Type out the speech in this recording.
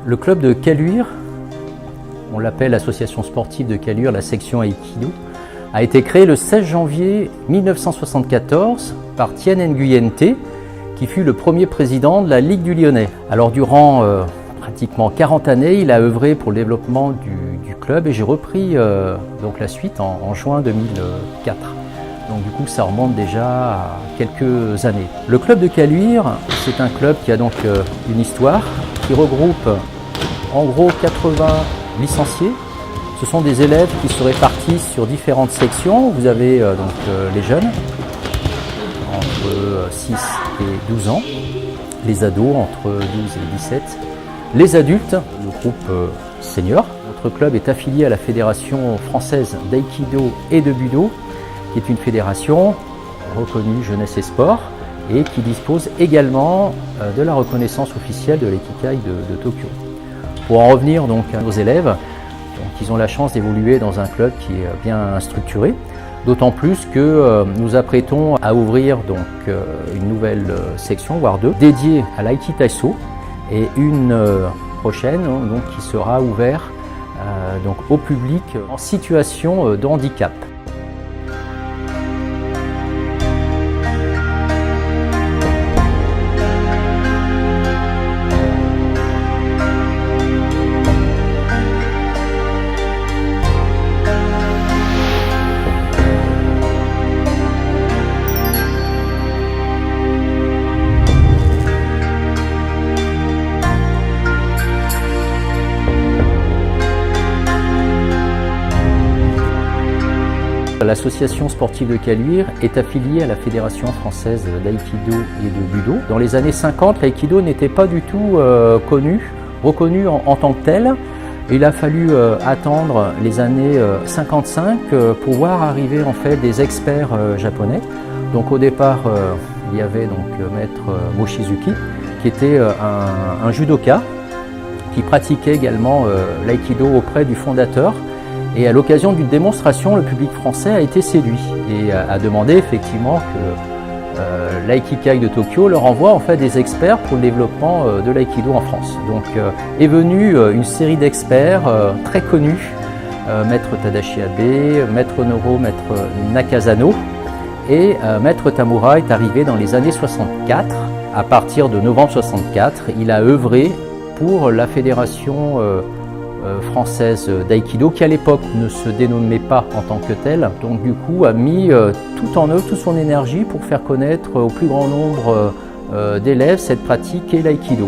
Le club de Caluire, on l'appelle l'association sportive de Caluire, la section Aikido, a été créé le 16 janvier 1974 par Tien Nguyen T, qui fut le premier président de la Ligue du Lyonnais. Alors durant pratiquement 40 années, il a œuvré pour le développement du club et j'ai repris donc la suite en juin 2004. Donc du coup, ça remonte déjà à quelques années. Le club de Caluire, c'est un club qui a donc une histoire, qui regroupe en gros 80 licenciés. Ce sont des élèves qui se répartissent sur différentes sections. Vous avez les jeunes, entre 6 et 12 ans, les ados entre 12 et 17, les adultes, le groupe senior. Notre club est affilié à la Fédération française d'Aïkido et de Budo, qui est une fédération reconnue jeunesse et sport et qui dispose également de la reconnaissance officielle de l'Aikikai de Tokyo. Pour en revenir donc à nos élèves, donc, ils ont la chance d'évoluer dans un club qui est bien structuré, d'autant plus que nous apprêtons à ouvrir donc une nouvelle section, voire deux, dédiée à l'Aiki Taiso et une prochaine donc, qui sera ouverte donc, au public en situation de handicap. L'association sportive de Caluire est affiliée à la Fédération française d'Aïkido et de Budo. Dans les années 50, l'Aïkido n'était pas du tout reconnu en tant que tel. Il a fallu attendre les années 55 pour voir arriver en fait des experts japonais. Donc au départ, il y avait donc maître Mochizuki qui était un judoka qui pratiquait également l'Aïkido auprès du fondateur. Et à l'occasion d'une démonstration, le public français a été séduit et a demandé effectivement que l'Aikikai de Tokyo leur envoie en fait des experts pour le développement de l'Aikido en France. Donc est venue une série d'experts très connus, maître Tadashi Abe, maître Noro, maître Nakazano et maître Tamura est arrivé dans les années 64. À partir de novembre 64, il a œuvré pour la fédération française d'Aïkido qui à l'époque ne se dénommait pas en tant que telle, donc du coup a mis tout en œuvre, toute son énergie pour faire connaître au plus grand nombre d'élèves cette pratique qu'est l'Aïkido.